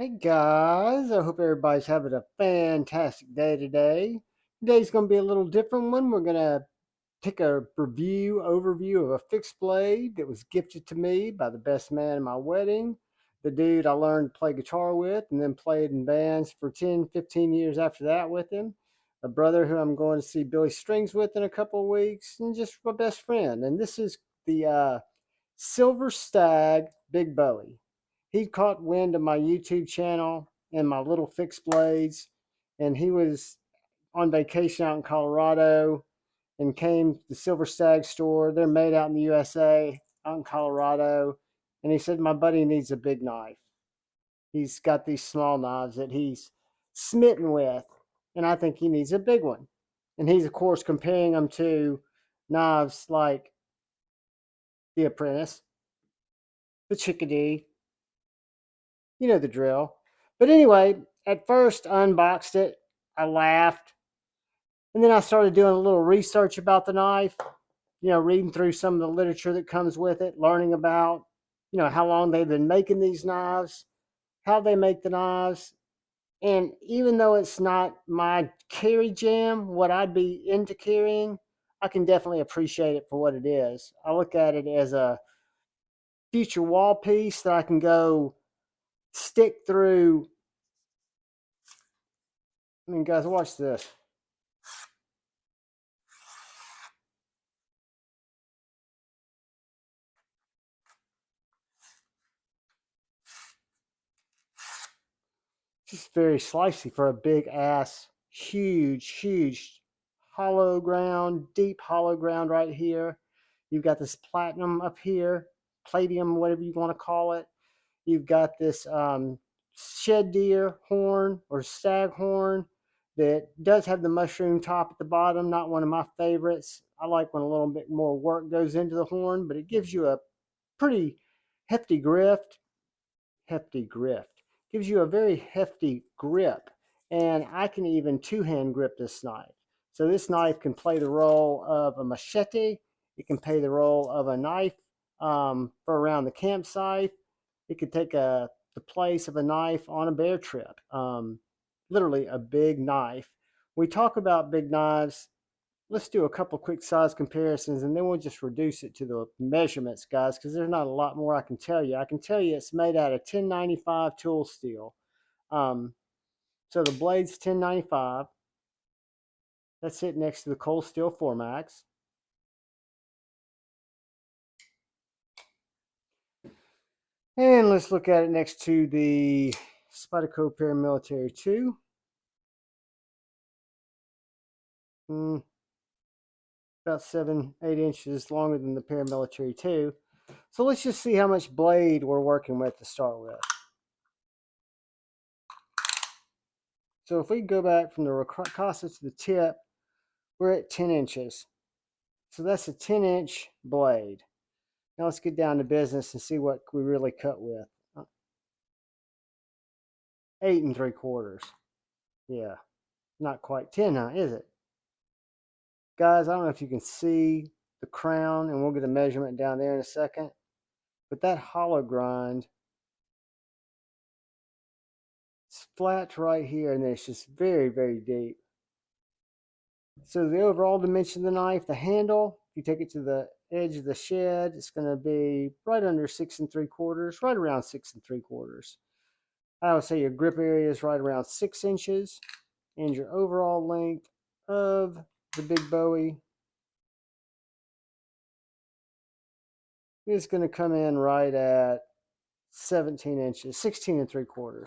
Hey guys, I hope everybody's having a fantastic day today. Today's going to be a little different one. We're going to take a overview of a fixed blade that was gifted to me by the best man in my wedding, the dude I learned to play guitar with and then played in bands for 10, 15 years after that with him, a brother who I'm going to see Billy Strings with in a couple of weeks, and just my best friend. And this is the Silver Stag Big Bowie. He caught wind of my YouTube channel and my little fixed blades, and he was on vacation out in Colorado and came to the Silver Stag store. They're made out in the USA, out in Colorado. And he said, my buddy needs a big knife. He's got these small knives that he's smitten with, and I think he needs a big one. And he's, of course, comparing them to knives like the Apprentice, the Chickadee, you know the drill. But anyway, at first I unboxed it, I laughed, and then I started doing a little research about the knife, reading through some of the literature that comes with it, learning about, how long they've been making these knives, how they make the knives. And even though it's not my carry jam, what I'd be into carrying, I can definitely appreciate it for what it is. I look at it as a future wall piece that I can go stick through. I mean, guys, watch this. Just very slicey for a big ass, huge hollow ground, deep hollow ground right here. You've got this platinum up here, palladium, whatever you want to call it. You've got this shed deer horn or stag horn that does have the mushroom top at the bottom. Not one of my favorites. I like when a little bit more work goes into the horn, but it gives you a pretty hefty grift hefty grip. Gives you a very hefty grip, and I can even two-hand grip this knife. So this knife can play the role of a machete. It can play the role of a knife for around the campsite. It could take the place of a knife on a bear trip. Literally a big knife. We talk about big knives. Let's do a couple quick size comparisons and then we'll just reduce it to the measurements, guys, because there's not a lot more I can tell you. I can tell you it's made out of 1095 tool steel. Um, so the blade's 1095. That's it next to the cold steel Formax. And let's look at it next to the Spyderco Paramilitary 2. About 7-8 inches longer than the Paramilitary 2. So let's just see how much blade we're working with to start with. So if we go back from the ricotta to the tip, we're at 10 inches. So that's a 10-inch blade. Now let's get down to business and see what we really cut with. 8 3/4. Yeah, not quite 10, huh, is it? Guys, I don't know if you can see the crown, and we'll get a measurement down there in a second. But that hollow grind, it's flat right here, and it's just very deep. So the overall dimension of the knife, the handle, if you take it to the edge of the shed, it's going to be right under 6 3/4, right around 6 3/4. I would say your grip area is right around 6 inches, and your overall length of the Big Bowie is going to come in right at 17 inches, 16 3/4.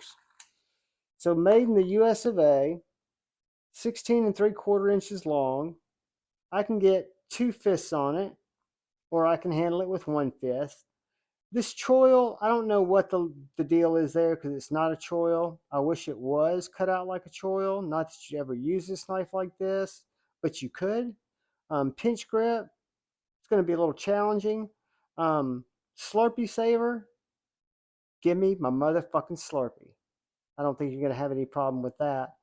So made in the US of A, 16 3/4 inches long. I can get 2 fists on it, or I can handle it with 1 fist. This choil, I don't know what the deal is there because it's not a choil. I wish it was cut out like a choil. Not that you ever use this knife like this, but you could. Pinch grip, it's going to be a little challenging. Slurpee saver, give me my motherfucking Slurpee. I don't think you're going to have any problem with that.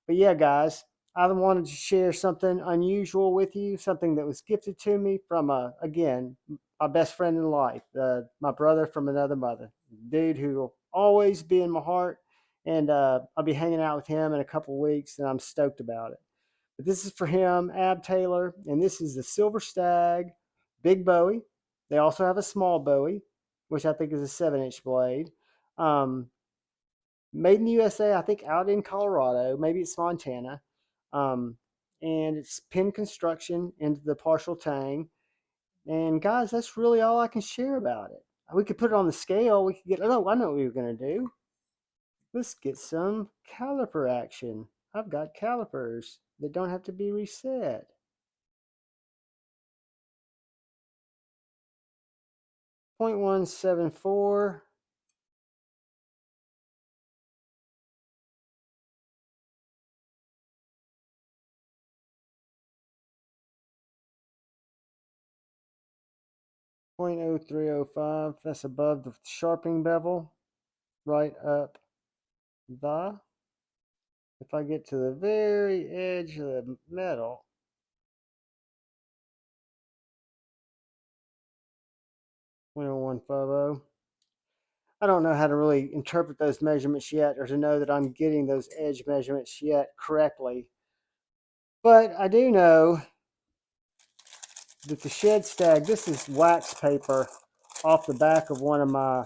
But yeah, guys, I wanted to share something unusual with you, something that was gifted to me from, again, my best friend in life, my brother from another mother, dude who will always be in my heart. and I'll be hanging out with him in a couple of weeks, and I'm stoked about it. But this is for him, Ab Taylor, and this is the Silver Stag Big Bowie. They also have a small Bowie, which I think is a 7-inch blade. Um, Made in the USA, I think out in Colorado, maybe it's Montana. Um, and it's pin construction into the partial tang. And guys, that's really all I can share about it. We could put it on the scale. We could get, oh, I know what we were going to do. Let's get some caliper action. I've got calipers that don't have to be reset. 0.174. 0.0305. That's above the sharpening bevel. Right up the. If I get to the very edge of the metal, 0.0150. I don't know how to really interpret those measurements yet, or to know that I'm getting those edge measurements yet correctly. But I do know that the shed stag, this is wax paper off the back of one of my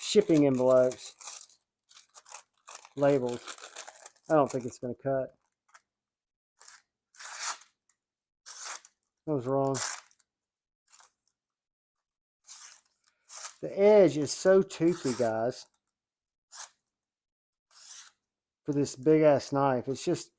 shipping envelopes, labels. I don't think it's going to cut. I was wrong. The edge is so toothy, guys, for this big ass knife. It's just,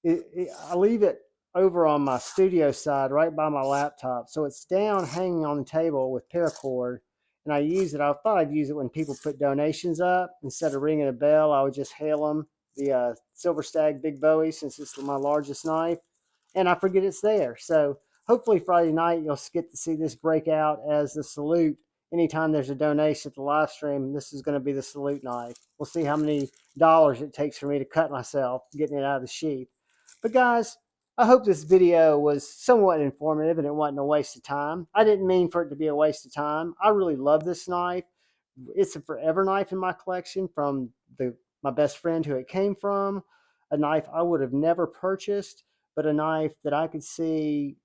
I leave it over on my studio side right by my laptop. So it's down hanging on the table with paracord. And I use it. I thought I'd use it when people put donations up. Instead of ringing a bell, I would just hail them the Silver Stag Big Bowie, since it's my largest knife. And I forget it's there. So hopefully Friday night you'll get to see this break out as the salute. Anytime there's a donation at the live stream, this is going to be the salute knife. We'll see how many dollars it takes for me to cut myself getting it out of the sheath. But guys, I hope this video was somewhat informative and it wasn't a waste of time. I didn't mean for it to be a waste of time. I really love this knife. It's a forever knife in my collection from my best friend who it came from. A knife I would have never purchased, but a knife that I could see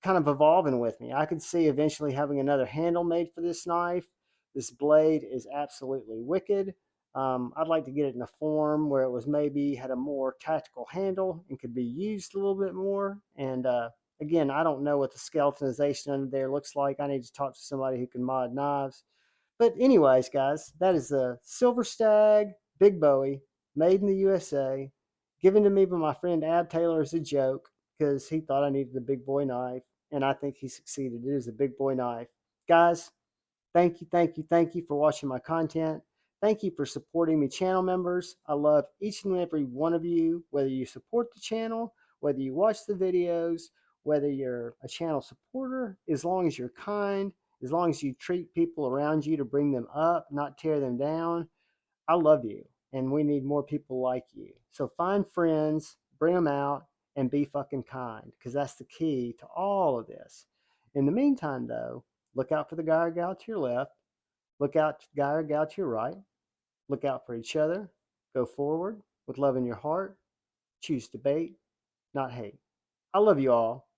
kind of evolving with me. I could see eventually having another handle made for this knife. This blade is absolutely wicked. I'd like to get it in a form where it was maybe had a more tactical handle and could be used a little bit more. And again, I don't know what the skeletonization under there looks like. I need to talk to somebody who can mod knives. But anyways, guys, that is the Silver Stag Big Bowie, made in the USA, given to me by my friend Ab Taylor as a joke because he thought I needed a big boy knife, and I think he succeeded. It is a big boy knife. Guys, thank you, thank you, thank you for watching my content. Thank you for supporting me, channel members. I love each and every one of you, whether you support the channel, whether you watch the videos, whether you're a channel supporter, as long as you're kind, as long as you treat people around you to bring them up, not tear them down. I love you, and we need more people like you. So find friends, bring them out, and be fucking kind, because that's the key to all of this. In the meantime, though, look out for the guy or gal to your left. Look out, guy or gal to your right. Look out for each other. Go forward with love in your heart. Choose debate, not hate. I love you all.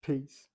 Peace.